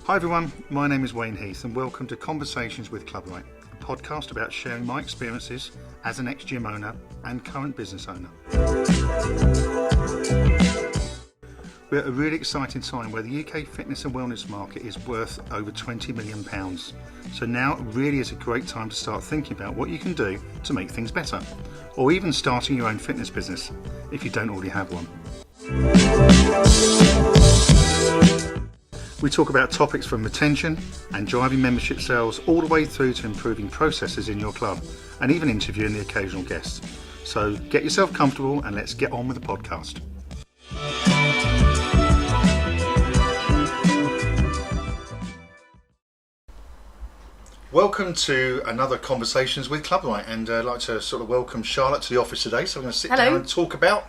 Hi everyone, my name is Wayne Heath and welcome to Conversations with ClubRight, a podcast about sharing my experiences as an ex-gym owner and current business owner. We're at a really exciting time where the UK fitness and wellness market is worth over £20 million. So now really is a great time to start thinking about what you can do to make things better, or even starting your own fitness business if you don't already have one. We talk about topics from retention and driving membership sales all the way through to improving processes in your club and even interviewing the occasional guest. So get yourself comfortable and let's get on with the podcast. Welcome to another Conversations with ClubRight, and I'd like to sort of welcome Charlotte to the office today. So we're going to sit down and talk about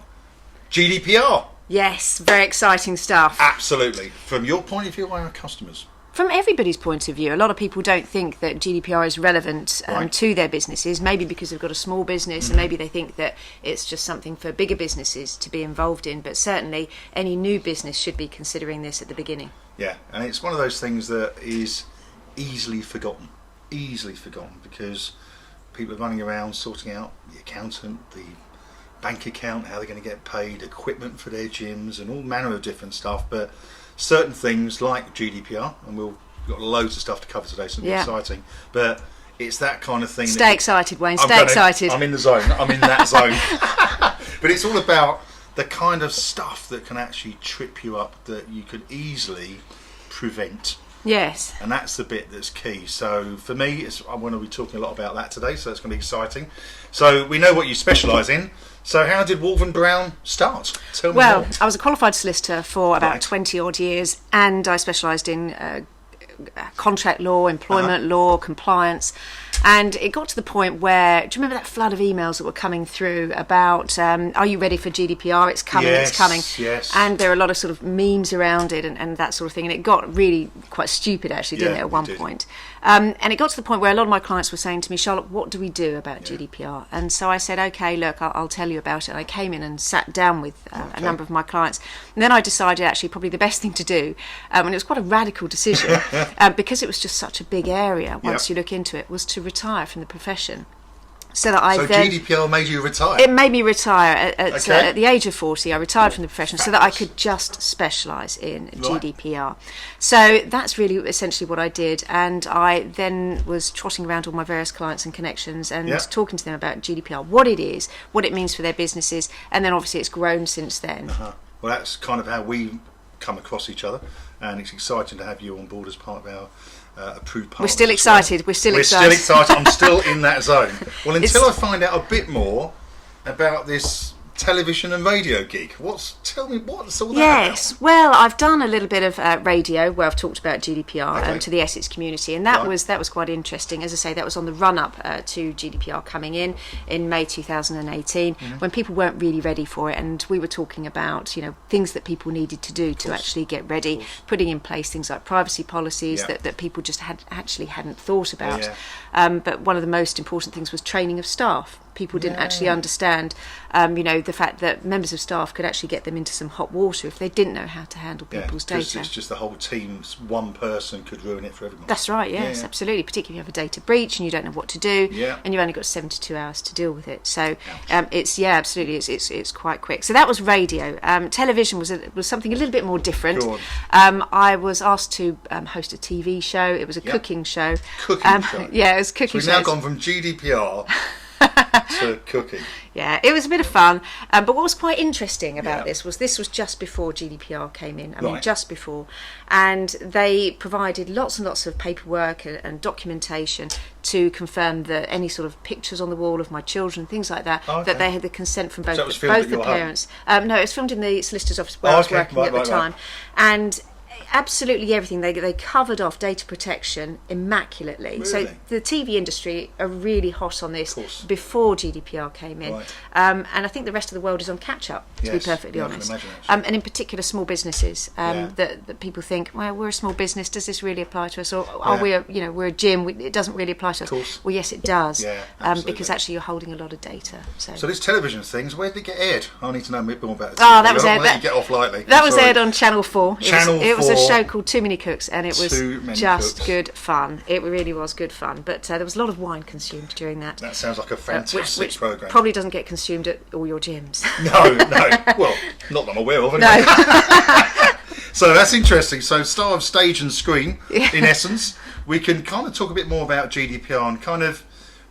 GDPR. Yes, very exciting stuff. Absolutely. From your point of view or our customers? From everybody's point of view. A lot of people don't think that GDPR is relevant to their businesses, maybe because they've got a small business and maybe they think that it's just something for bigger businesses to be involved in. But certainly any new business should be considering this at the beginning. Yeah, and it's one of those things that is easily forgotten because people are running around sorting out the accountant, the bank account, how they're going to get paid, equipment for their gyms and all manner of different stuff, but certain things like GDPR, and we've got loads of stuff to cover today, so it'll be exciting, but it's that kind of thing. Stay excited, Wayne, stay excited. I'm in the zone, I'm in that zone. But it's all about the kind of stuff that can actually trip you up that you could easily prevent. Yes. And that's the bit that's key. So for me, I'm going to be talking a lot about that today, so it's going to be exciting. So we know what you specialise in. So how did Woolven-Brown start? Tell me more. I was a qualified solicitor for about 20 odd years, and I specialised in contract law, employment law, compliance. And it got to the point where, do you remember that flood of emails that were coming through about, are you ready for GDPR? It's coming, it's coming. Yes. And there were a lot of sort of memes around it and that sort of thing. And it got really quite stupid, actually, didn't it, at one point? And it got to the point where a lot of my clients were saying to me, Charlotte, what do we do about GDPR? And so I said, okay, look, I'll tell you about it. And I came in and sat down with a number of my clients. And then I decided actually probably the best thing to do, and it was quite a radical decision, because it was just such a big area once you look into it, was to retire from the profession. So GDPR made you retire? It made me retire at the age of 40. I retired from the profession so that I could just specialise in GDPR. So that's really essentially what I did, and I then was trotting around all my various clients and connections and talking to them about GDPR, what it is, what it means for their businesses, and then obviously it's grown since then. Well, that's kind of how we come across each other, and it's exciting to have you on board as part of our approved partners. We're still excited. We're still excited. I'm still in that zone. Well, until I find out a bit more about this television and radio gig, tell me what's all that about? Well, I've done a little bit of radio where I've talked about GDPR to the Essex community, and that was quite interesting. As I say, that was on the run-up to GDPR coming in May 2018, when people weren't really ready for it, and we were talking about things that people needed to do to actually get ready, putting in place things like privacy policies that people just hadn't thought about. But one of the most important things was training of staff. People didn't actually understand, the fact that members of staff could actually get them into some hot water if they didn't know how to handle people's data. It's just the whole team, one person could ruin it for everyone. That's right, yes, absolutely. Particularly if you have a data breach and you don't know what to do, and you've only got 72 hours to deal with it. So absolutely, it's quite quick. So that was radio. Television was something a little bit more different. I was asked to host a TV show. It was a cooking show. Yeah, it was a cooking show. So we've now gone from GDPR to cooking. Yeah, it was a bit of fun, but what was quite interesting about this was just before GDPR came in. I mean, just before, and they provided lots and lots of paperwork and documentation to confirm that any sort of pictures on the wall of my children, things like that, that they had the consent from both the parents. No, it was filmed in the solicitor's office where I was working at the time, and absolutely everything. They covered off data protection immaculately. Really? So the TV industry are really hot on this before GDPR came in. And I think the rest of the world is on catch-up, to be perfectly honest. And in particular small businesses, that people think, well, we're a small business, does this really apply to us? Or we're a gym, it doesn't really apply to us. Well, yes, it does, because actually you're holding a lot of data. So this television things, where did it get aired? I need to know a bit more about it. That was aired. Get off lightly. That was aired on Channel 4. It was a show called Too Many Cooks, and it was just Cooks. Good fun. It really was good fun. But there was a lot of wine consumed during that. That sounds like a fantastic which programme. Probably doesn't get consumed at all your gyms. No. Well, not that I'm aware of, anyway. No. So that's interesting. So star of stage and screen, in essence. We can kind of talk a bit more about GDPR and kind of,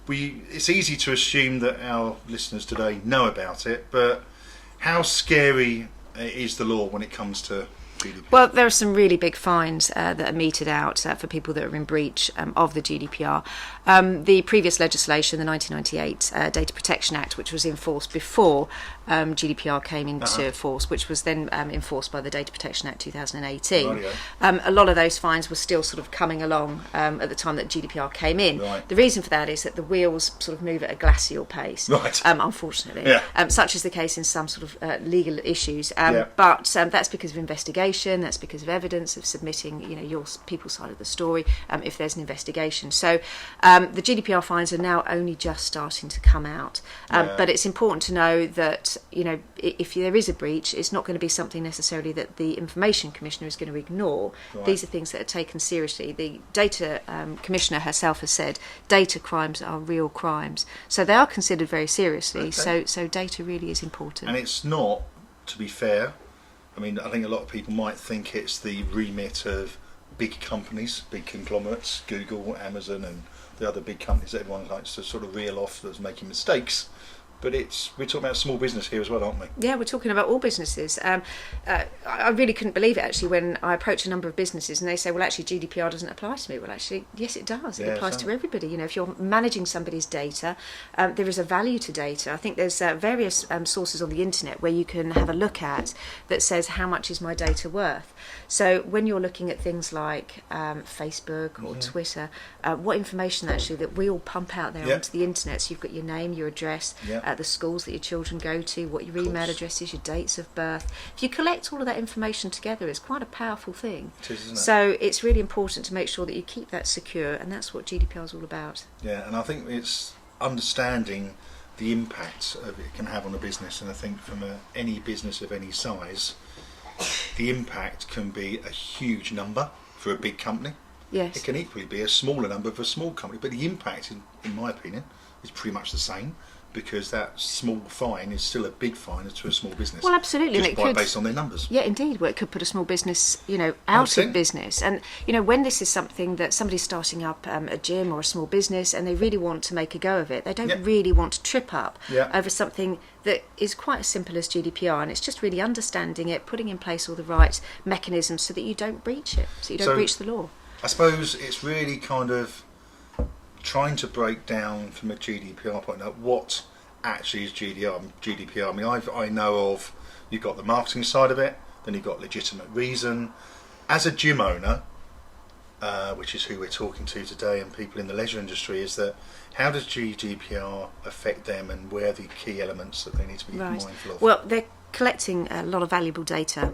it's easy to assume that our listeners today know about it, but how scary is the law when it comes to GDPR? Well, there are some really big fines that are meted out for people that are in breach of the GDPR. The previous legislation, the 1998 Data Protection Act, which was enforced before GDPR came into force, which was then enforced by the Data Protection Act 2018. A lot of those fines were still sort of coming along at the time that GDPR came in. Right. The reason for that is that the wheels sort of move at a glacial pace, unfortunately, such is the case in some sort of legal issues. But that's because of investigation, that's because of evidence, of submitting, your people's side of the story, if there's an investigation. So the GDPR fines are now only just starting to come out. But it's important to know that if there is a breach, it's not going to be something necessarily that the Information Commissioner is going to ignore. Right. These are things that are taken seriously. The Data Commissioner herself has said data crimes are real crimes. So they are considered very seriously. Okay. So data really is important. And it's not, to be fair, I think a lot of people might think it's the remit of big companies, big conglomerates, Google, Amazon and the other big companies that everyone likes to sort of reel off that's making mistakes. But we're talking about small business here as well, aren't we? Yeah, we're talking about all businesses. I really couldn't believe it, actually, when I approached a number of businesses and they say, well, actually, GDPR doesn't apply to me. Well, actually, yes, it does. It applies to everybody. If you're managing somebody's data, there is a value to data. I think there's various sources on the internet where you can have a look at that says, how much is my data worth? So when you're looking at things like Facebook or Twitter, what information actually that we all pump out there onto the internet. So you've got your name, your address, the schools that your children go to, what your email address is, your dates of birth. If you collect all of that information together, it's quite a powerful thing. It is, isn't it? So it's really important to make sure that you keep that secure, and that's what GDPR is all about. Yeah, and I think it's understanding the impact it can have on a business, and I think from any business of any size, the impact can be a huge number for a big company. Yes. It can equally be a smaller number for a small company, but the impact, in my opinion, is pretty much the same, because that small fine is still a big fine to a small business. Well, absolutely. Just based on their numbers. Yeah, indeed. Well, it could put a small business, out of business. And, when this is something that somebody's starting up a gym or a small business and they really want to make a go of it, they don't really want to trip up over something that is quite as simple as GDPR, and it's just really understanding it, putting in place all the right mechanisms so that you don't breach it, so you don't breach the law. I suppose it's really kind of trying to break down from a GDPR point out what actually is GDPR. I know of, you've got the marketing side of it, then you've got legitimate reason. As a gym owner, which is who we're talking to today, and people in the leisure industry, is that how does GDPR affect them, and where are the key elements that they need to be mindful of? Well, they're collecting a lot of valuable data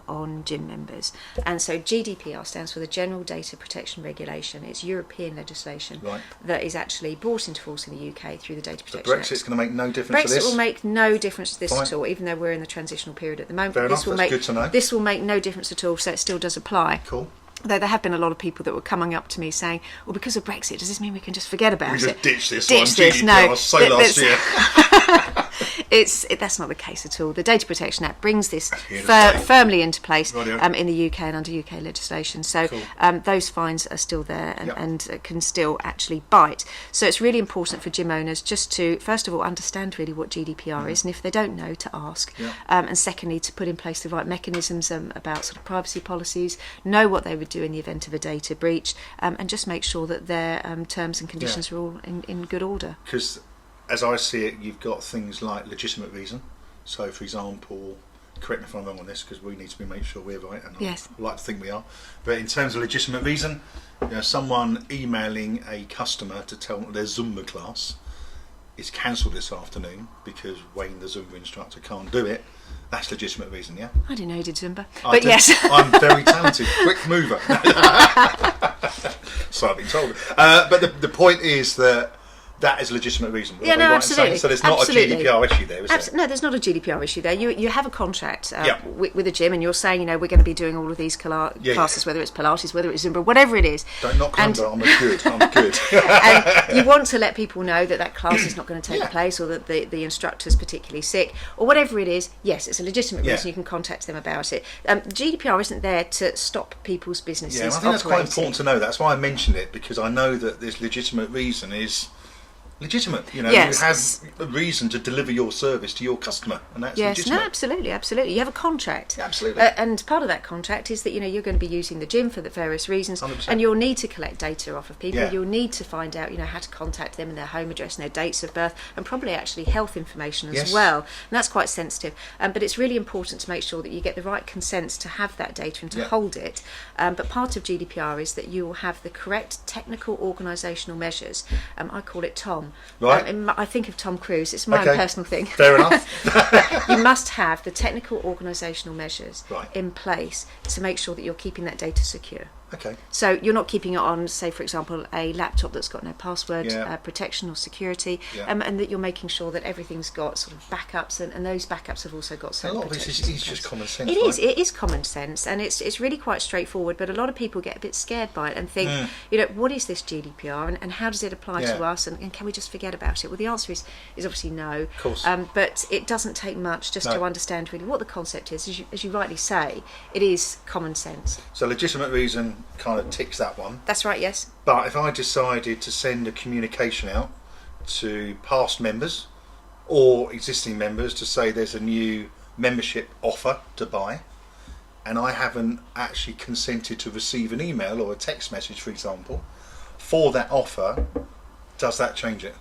on gym members, and so GDPR stands for the General Data Protection Regulation. It's European legislation that is actually brought into force in the UK through the Data Protection Act. Brexit's going to make no difference to this? Brexit will make no difference to this at all, even though we're in the transitional period at the moment. Fair enough, that's good to know. This will make no difference at all, so it still does apply. Cool. Though there have been a lot of people that were coming up to me saying, well, because of Brexit, does this mean we can just forget about it? We just ditch this GDPR. No, last year. That's not the case at all. The Data Protection Act brings this firmly into place in the UK and under UK legislation. So those fines are still there and can still actually bite. So it's really important for gym owners just to, first of all, understand really what GDPR is, and if they don't know, to ask. And secondly, to put in place the right mechanisms about sort of privacy policies, know what they would do in the event of a data breach, and just make sure that their terms and conditions are all in good order. Because as I see it, you've got things like legitimate reason. So, for example, correct me if I'm wrong on this, because we need to make sure we're right, and I like to think we are. But in terms of legitimate reason, someone emailing a customer to tell them their Zumba class is cancelled this afternoon because Wayne, the Zumba instructor, can't do it. That's legitimate reason, yeah? I didn't know you did Zumba. Yes. I'm very talented. Quick mover. So I've been told. But the point is that that is a legitimate reason. Yeah, no, absolutely. So there's not a GDPR issue there, is there? No, there's not a GDPR issue there. You have a contract with a gym, and you're saying, we're going to be doing all of these classes, whether it's Pilates, whether it's Zumba, whatever it is. Don't knock Zumba, I'm good. And you want to let people know that class is not going to take place, or that the instructor's particularly sick, or whatever it is. Yes, it's a legitimate reason. You can contact them about it. GDPR isn't there to stop people's businesses I think that's quite important to know. That's why I mentioned it, because I know that this legitimate reason is legitimate. You have a reason to deliver your service to your customer, and that's legitimate. No, absolutely. You have a contract. Absolutely. And part of that contract is that you're going to be using the gym for the various reasons, 100%. and you'll need to collect data off of people. You'll need to find out how to contact them, and their home address and their dates of birth, and probably actually health information as well. And that's quite sensitive. But it's really important to make sure that you get the right consents to have that data and to hold it. But part of GDPR is that you will have the correct technical organisational measures. I call it TOM. Right. I think of Tom Cruise. It's my own personal thing. Fair enough. You must have the technical organisational measures in place to make sure that you're keeping that data secure. Okay. So you're not keeping it on, say, for example, a laptop that's got no password protection or security, and that you're making sure that everything's got sort of backups, and those backups have also got certain protections. A lot of this is just common sense. It is common sense, and it's really quite straightforward. But a lot of people get a bit scared by it and think, what is this GDPR, and how does it apply to us, and can we just forget about it? Well, the answer is obviously no. Of course. But it doesn't take much just to understand really what the concept is. As you rightly say, it is common sense. So legitimate reason kind of ticks that one. That's right, yes. But if I decided to send a communication out to past members or existing members to say there's a new membership offer to buy, and I haven't actually consented to receive an email or a text message, for example, for that offer, does that change it?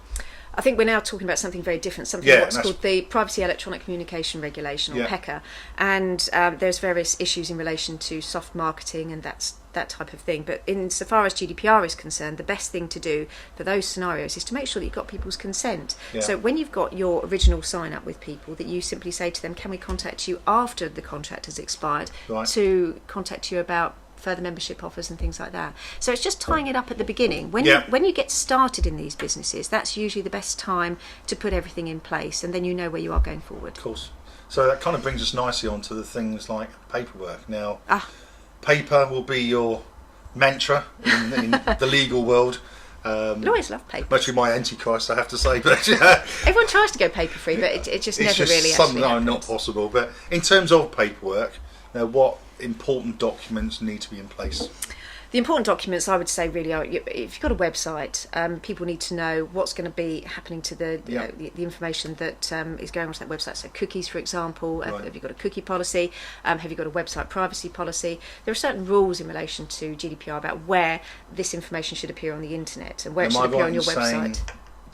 I think we're now talking about something very different, what's called the Privacy Electronic Communication Regulation, or PECA, and there's various issues in relation to soft marketing and that type of thing. But insofar as GDPR is concerned, the best thing to do for those scenarios is to make sure that you've got people's consent. So when you've got your original sign up with people, that you simply say to them, can we contact you after the contract has expired to contact you about further membership offers and things like that. So it's just tying it up at the beginning. When you get started in these businesses, that's usually the best time to put everything in place, and then you know where you are going forward. Of course. So that kind of brings us nicely onto the things like paperwork. Now, paper will be your mantra in the legal world. I always love paper. Actually, my antichrist, I have to say. But everyone tries to go paper free, but it just never really actually happens. Not possible. But in terms of paperwork, now what important documents need to be in place? The important documents, I would say, really are, if you've got a website, people need to know what's going to be happening to the information that is going onto that website. So cookies, for example, have you got a cookie policy? Have you got a website privacy policy? There are certain rules in relation to GDPR about where this information should appear on the internet and where it should appear on your website.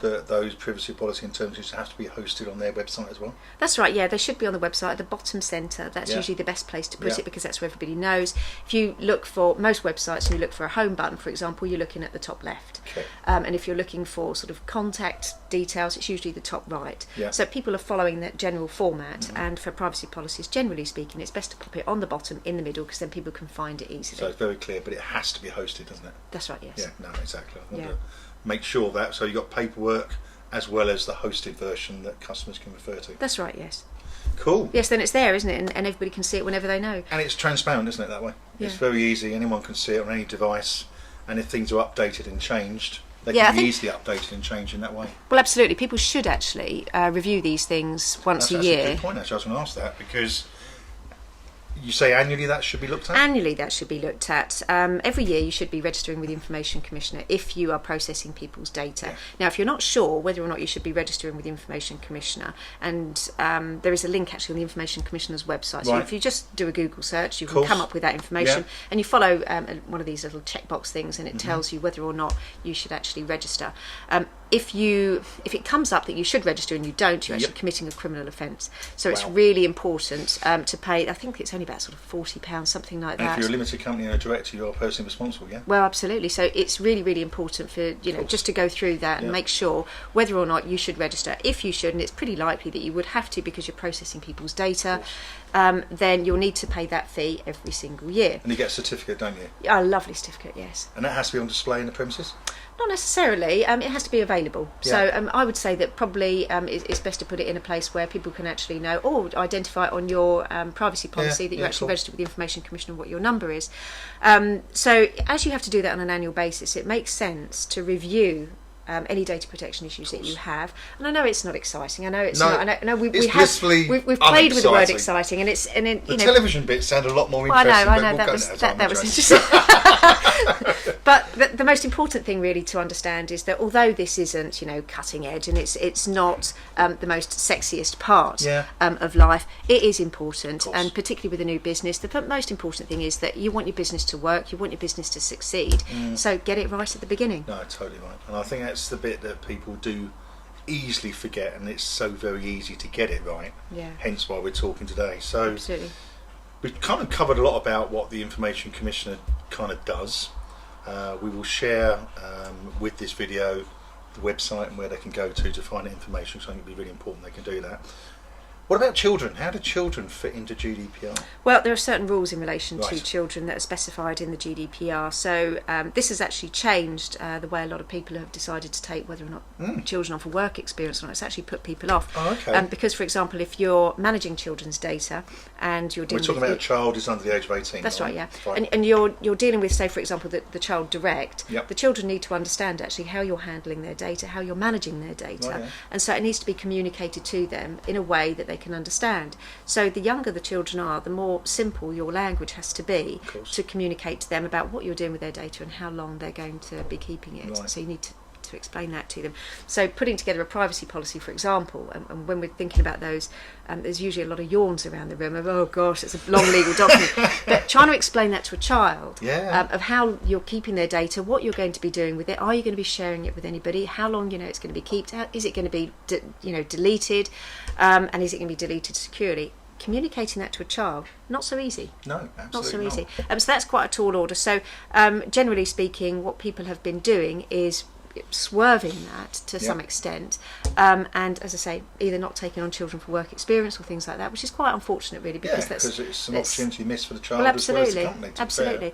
That those privacy policy and terms have to be hosted on their website as well? That's right, they should be on the website at the bottom centre. That's usually the best place to put it, because that's where everybody knows. If you look for most websites and you look for a home button, for example, you're looking at the top left. Okay. And if you're looking for sort of contact details, it's usually the top right. So people are following that general format, and for privacy policies, generally speaking, it's best to pop it on the bottom in the middle, because then people can find it easily. So it's very clear, but it has to be hosted, doesn't it? That's right, yes. Yeah, no, exactly. I want to make sure that, so you've got paperwork as well as the hosted version that customers can refer to. That's right, yes. Cool. Yes, then it's there, isn't it? And everybody can see it whenever they know. And it's transparent, isn't it, that way? It's very easy, anyone can see it on any device, and if things are updated and changed, they can be easily updated and changed in that way. Well, absolutely. People should actually review these things once a year. That's a good point, actually. I was going to ask that, because you say annually that should be looked at? Annually that should be looked at. Every year you should be registering with the Information Commissioner if you are processing people's data. Now, if you're not sure whether or not you should be registering with the Information Commissioner, and there is a link actually on the Information Commissioner's website. So if you just do a Google search, you can come up with that information, and you follow one of these little checkbox things, and it tells you whether or not you should actually register. If it comes up that you should register and you don't, you're actually committing a criminal offence. So it's really important to pay. I think it's only about sort of £40, something like that. And if you're a limited company and a director, you're personally responsible, Well, absolutely. So it's really, really important for just to go through that and make sure whether or not you should register. If you should, and it's pretty likely that you would have to because you're processing people's data, then you'll need to pay that fee every single year. And you get a certificate, don't you? A lovely certificate, yes. And that has to be on display in the premises? Not necessarily. It has to be available. Yeah. So I would say that probably it's best to put it in a place where people can actually know, or identify on your privacy policy that you're actually registered with the Information Commission and what your number is. So as you have to do that on an annual basis, it makes sense to review any data protection issues that you have. And I know it's not exciting. I know it's not. I know we've played with the word exciting, and the television bit sounded a lot more interesting. I know that was interesting. But the most important thing really to understand is that although this isn't, cutting edge, and it's not the most sexiest part of life, it is important, and particularly with a new business, the most important thing is that you want your business to work, you want your business to succeed. So get it right at the beginning. No, totally right. And I think that's the bit that people do easily forget, and it's so very easy to get it right. Yeah. Hence why we're talking today. So absolutely. We've kind of covered a lot about what the Information Commissioner kind of does. We will share with this video the website and where they can go to find information, so I think it'd be really important they can do that. What about children? How do children fit into GDPR? Well, there are certain rules in relation to children that are specified in the GDPR. So this has actually changed the way a lot of people have decided to take whether or not children offer work experience or not. It's actually put people off. Oh, okay. Because, for example, if you're managing children's data and you're dealing We're talking about a child who's under the age of 18. That's right, yeah. And you're dealing with, say, for example, the child direct. Yep. The children need to understand actually how you're handling their data, how you're managing their data. And so it needs to be communicated to them in a way that they can understand. So the younger the children are, the more simple your language has to be to communicate to them about what you're doing with their data and how long they're going to be keeping it. So you need to explain that to them. So putting together a privacy policy, for example, and when we're thinking about those, there's usually a lot of yawns around the room of, oh gosh, it's a long legal document. But trying to explain that to a child, of how you're keeping their data, what you're going to be doing with it, are you going to be sharing it with anybody, how long it's going to be kept, is it going to be deleted, and is it going to be deleted securely? Communicating that to a child, not so easy. No, absolutely not so easy. So that's quite a tall order. So generally speaking, what people have been doing is swerving that to some extent, and as I say, either not taking on children for work experience or things like that, which is quite unfortunate really, because it's an opportunity missed for the child as well as the company, absolutely.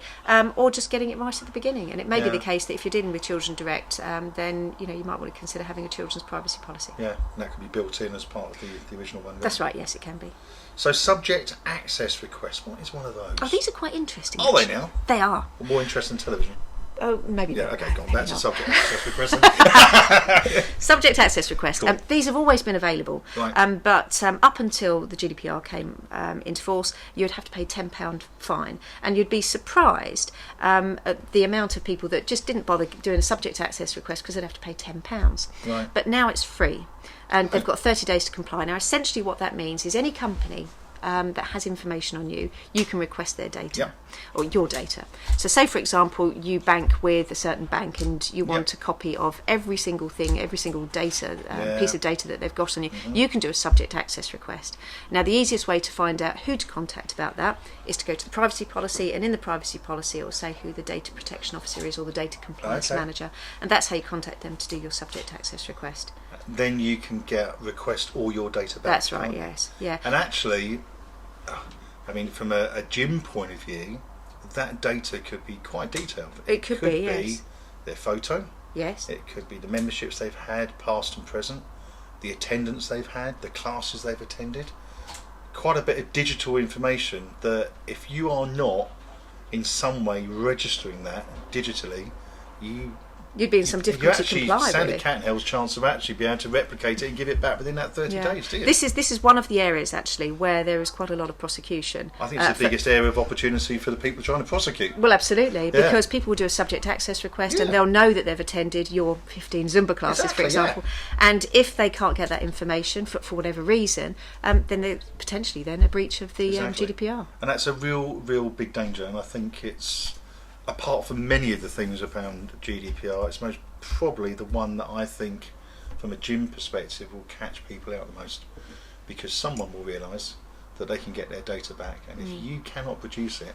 Or just getting it right at the beginning. And it may be the case that if you're dealing with children direct, then you might want to consider having a children's privacy policy. Yeah, and that could be built in as part of the original one. That's right, yes, it can be. So subject access requests, what is one of those? Oh, these are quite interesting. Are they now? They are. More interesting than television? Oh, maybe not. Okay, go on. That's a subject access request. Subject access request. Cool. These have always been available, but up until the GDPR came into force, you'd have to pay £10 fine, and you'd be surprised at the amount of people that just didn't bother doing a subject access request because they'd have to pay £10. Right. But now it's free, and they've got 30 days to comply. Now, essentially, what that means is any company that has information on you, you can request their data or your data. So say, for example, you bank with a certain bank and you want a copy of every single thing, every single data, piece of data that they've got on you. You can do a subject access request. Now, the easiest way to find out who to contact about that is to go to the privacy policy, and in the privacy policy it will say who the data protection officer is or the data compliance manager, and that's how you contact them to do your subject access request. Then you can request all your data back. That's right, yes. Yeah. And actually, I mean, from a gym point of view, that data could be quite detailed. It could be, yes. Their photo. Yes. It could be the memberships they've had, past and present, the attendance they've had, the classes they've attended. Quite a bit of digital information that if you are not in some way registering that digitally, you'd be in some difficulty to comply. You stand a cat and hell's chance of actually being able to replicate it and give it back within that 30 days, do you? This is one of the areas actually where there is quite a lot of prosecution. I think it's the biggest area of opportunity for the people trying to prosecute. Well, absolutely, because people will do a subject access request and they'll know that they've attended your 15 Zumba classes, for example. And if they can't get that information for whatever reason, then they're potentially then a breach of the GDPR. And that's a real big danger. And I think it's, apart from many of the things around GDPR, it's most probably the one that I think, from a gym perspective, will catch people out the most, because someone will realise that they can get their data back, and if you cannot produce it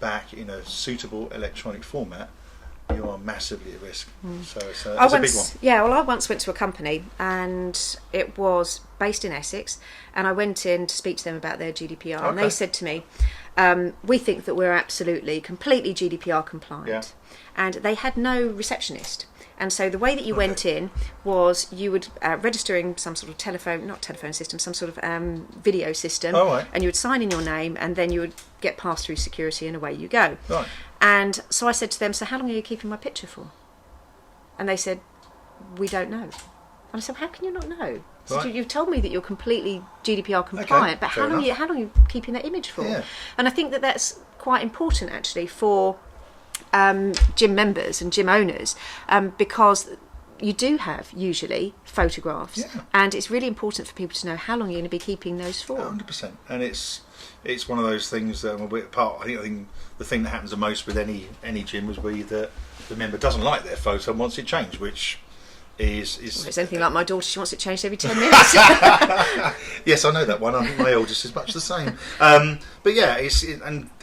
back in a suitable electronic format, you are massively at risk. So it's a big one. Yeah, well, I once went to a company and it was based in Essex, and I went in to speak to them about their GDPR, and they said to me, we think that we're completely GDPR compliant. And they had no receptionist. And so the way that you went in was you would register in some sort of not telephone system, some sort of video system, and you would sign in your name, and then you would get passed through security, and away you go. Right. And so I said to them, so how long are you keeping my picture for? And they said, we don't know. And I said, how can you not know? So you've told me that you're completely GDPR compliant, but how long are you keeping that image for? Yeah. And I think that that's quite important actually for gym members and gym owners, because you do have usually photographs, and it's really important for people to know how long you're going to be keeping those for. 100%, and it's one of those things that I think the thing that happens the most with any gym would be that the member doesn't like their photo and wants it changed, which is well, it's anything like my daughter. She wants it changed every 10 minutes. Yes, I know that one. I think my eldest is much the same. But yeah, it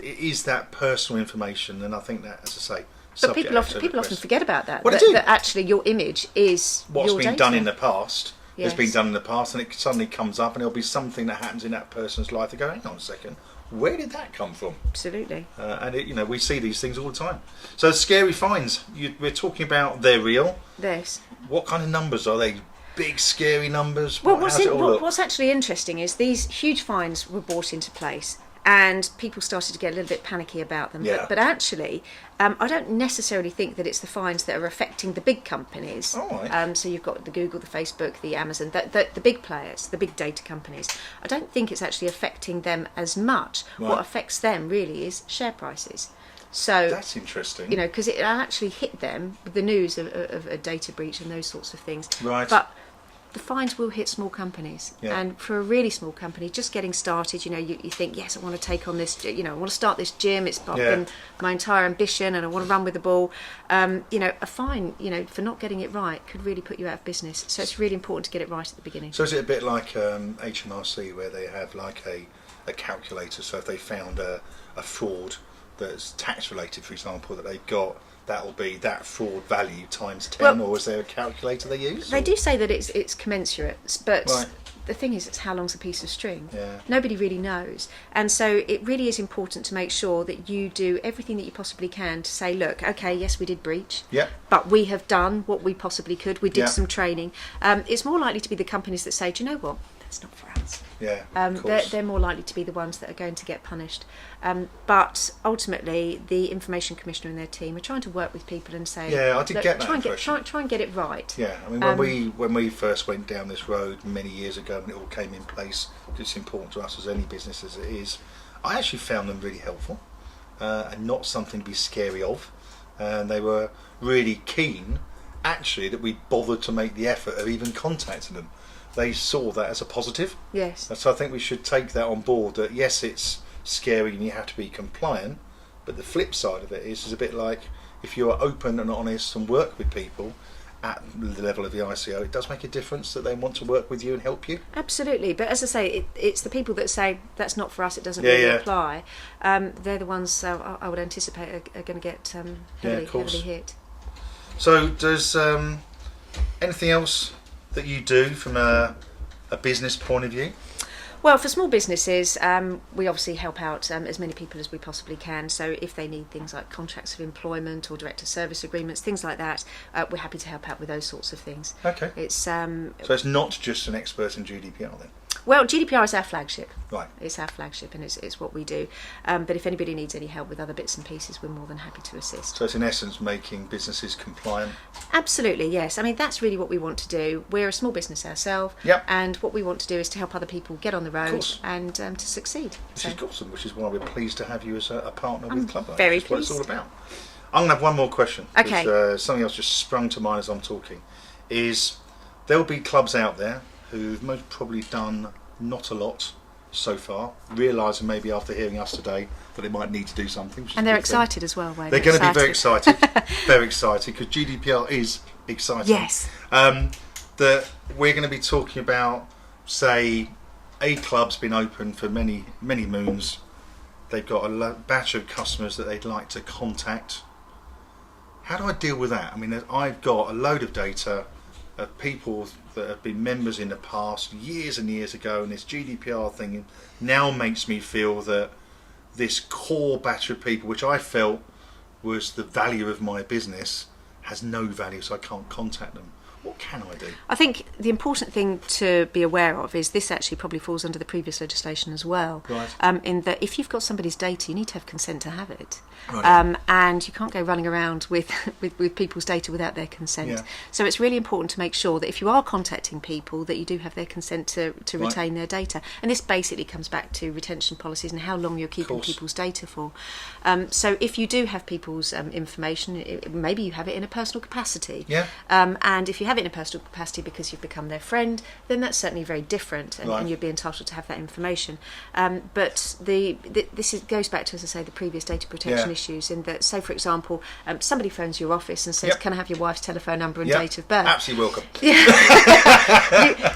is that personal information, and I think that, as I say, but people often forget about that. Well, they do. That actually your image is what's been data. done in the past. Yes. Has been done in the past, and it suddenly comes up, and there'll be something that happens in that person's life. They go, hang on a second, where did that come from? Absolutely. And we see these things all the time. So scary fines. We're talking about they're real. Yes. What kind of numbers are they? Big scary numbers? Well, what's actually interesting is these huge fines were brought into place, and people started to get a little bit panicky about them. Yeah. But actually, I don't necessarily think that it's the fines that are affecting the big companies. Oh, right. So you've got the Google, the Facebook, the Amazon, the big players, the big data companies. I don't think it's actually affecting them as much. Right. What affects them really is share prices. So that's interesting. Because it actually hit them with the news of a data breach and those sorts of things. Right. But the fines will hit small companies, and for a really small company just getting started, you think, yes, I want to take on this, I want to start this gym, it's been my entire ambition and I want to run with the ball. A fine, for not getting it right could really put you out of business. So it's really important to get it right at the beginning. So is it a bit like HMRC, where they have like a calculator, so if they found a fraud that's tax related, for example, that they've got, that'll be that fraud value times 10, or is there a calculator they use? They do say that it's commensurate, but the thing is, it's how long's a piece of string. Yeah. Nobody really knows. And so it really is important to make sure that you do everything that you possibly can to say, look, okay, yes, we did breach, but we have done what we possibly could. We did some training. It's more likely to be the companies that say, do you know what? That's not for us. Yeah, of course. They're more likely to be the ones that are going to get punished. But ultimately, the Information Commissioner and their team are trying to work with people and say, I did get that impression. Try and get it right. Yeah, I mean, when we first went down this road many years ago, when it all came in place, it's important to us as any business as it is, I actually found them really helpful and not something to be scary of. And they were really keen, actually, that we bothered to make the effort of even contacting them. They saw that as a positive. Yes. And so I think we should take that on board, that yes, it's scary and you have to be compliant, but the flip side of it is a bit like, if you are open and honest and work with people at the level of the ICO, it does make a difference that they want to work with you and help you. Absolutely. But as I say, it's the people that say that's not for us, it doesn't really apply. They're the ones I would anticipate are going to get heavily hit. So does anything else that you do from a business point of view? Well, for small businesses, we obviously help out as many people as we possibly can. So if they need things like contracts of employment or direct to service agreements, things like that, we're happy to help out with those sorts of things. Okay. So it's not just an expert in GDPR then? Well, GDPR is our flagship. Right. It's our flagship, and it's what we do. But if anybody needs any help with other bits and pieces, we're more than happy to assist. So it's in essence making businesses compliant? Absolutely, yes. I mean, that's really what we want to do. We're a small business ourselves, and what we want to do is to help other people get on the road and to succeed. Which is awesome, which is why we're pleased to have you as a partner with ClubRight. Very pleased. That's what it's all about. I'm going to have one more question. Okay. Something else just sprung to mind as I'm talking. Is there'll be clubs out there who've most probably done not a lot so far, realising maybe after hearing us today that they might need to do something. And they're excited as well, Wayne. They're going to be very excited, very excited, because GDPR is exciting. Yes. That we're going to be talking about, say, a club's been open for many, many moons. They've got a batch of customers that they'd like to contact. How do I deal with that? I mean, I've got a load of data of people that have been members in the past, years and years ago, and this GDPR thing now makes me feel that this core batch of people, which I felt was the value of my business, has no value, so I can't contact them. What can I do? I think the important thing to be aware of is this actually probably falls under the previous legislation as well. Right. In that if you've got somebody's data, you need to have consent to have it. Right. And you can't go running around with people's data without their consent. Yeah. So it's really important to make sure that if you are contacting people, that you do have their consent to retain their data. And this basically comes back to retention policies and how long you're keeping people's data for. So if you do have people's information, maybe you have it in a personal capacity. Yeah. And if you have it in a personal capacity because you've become their friend, then that's certainly very different, and you'd be entitled to have that information. But this goes back to, as I say, the previous data protection issues, in that, say for example, somebody phones your office and says, can I have your wife's telephone number and date of birth? Absolutely welcome.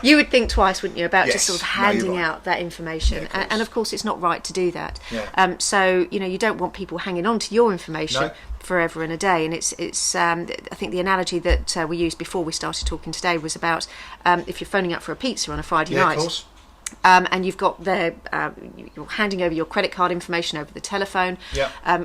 you would think twice, wouldn't you, about just sort of handing out that information. And of course it's not right to do that. So you don't want people hanging on to your information forever and a day. And it's I think the analogy that we used before we started talking today was about if you're phoning up for a pizza on a Friday night. Of course. And you've got you're handing over your credit card information over the telephone,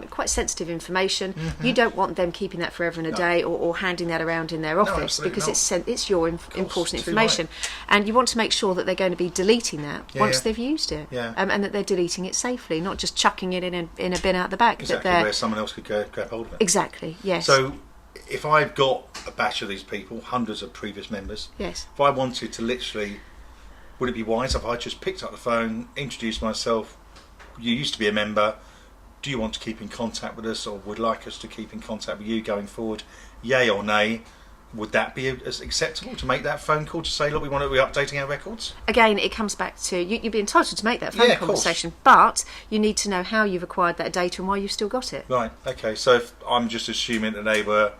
quite sensitive information. You don't want them keeping that forever and a day, or handing that around in their office, because it's your important information, and you want to make sure that they're going to be deleting that once they've used it, and that they're deleting it safely, not just chucking it in a bin out the back. Exactly, where someone else could grab hold of it. Exactly, yes. So if I've got a batch of these people, hundreds of previous members, if I wanted to literally... Would it be wise if I just picked up the phone, introduced myself? You used to be a member. Do you want to keep in contact with us, or would like us to keep in contact with you going forward? Yay or nay? Would that be acceptable to make that phone call to say, look, we're updating our records? Again, it comes back to you'd be entitled to make that phone conversation, but you need to know how you've acquired that data and why you've still got it. Right. Okay. So if I'm just assuming that they were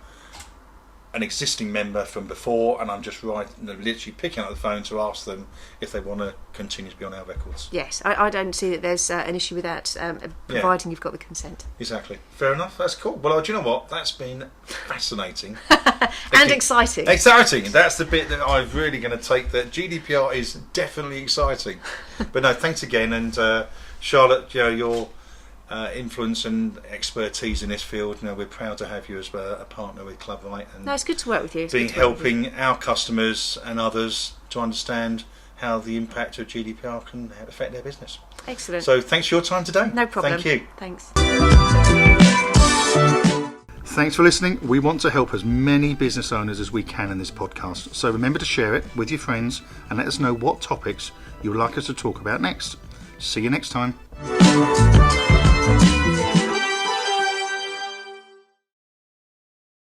an existing member from before, and I'm just literally picking up the phone to ask them if they want to continue to be on our records. Yes, I don't see that there's an issue with that, providing you've got the consent. Exactly. Fair enough. That's cool. Well, do you know what? That's been fascinating. And exciting. Exciting. That's the bit that I'm really going to take. That GDPR is definitely exciting. But no, thanks again. And Charlotte, your influence and expertise in this field, we're proud to have you as a partner with ClubRight. And it's good to work with you. Helping our customers and others to understand how the impact of GDPR can affect their business. Excellent. So thanks for your time today. No problem. Thank you. Thanks. Thanks for listening. We want to help as many business owners as we can in this podcast. So remember to share it with your friends and let us know what topics you would like us to talk about next. See you next time.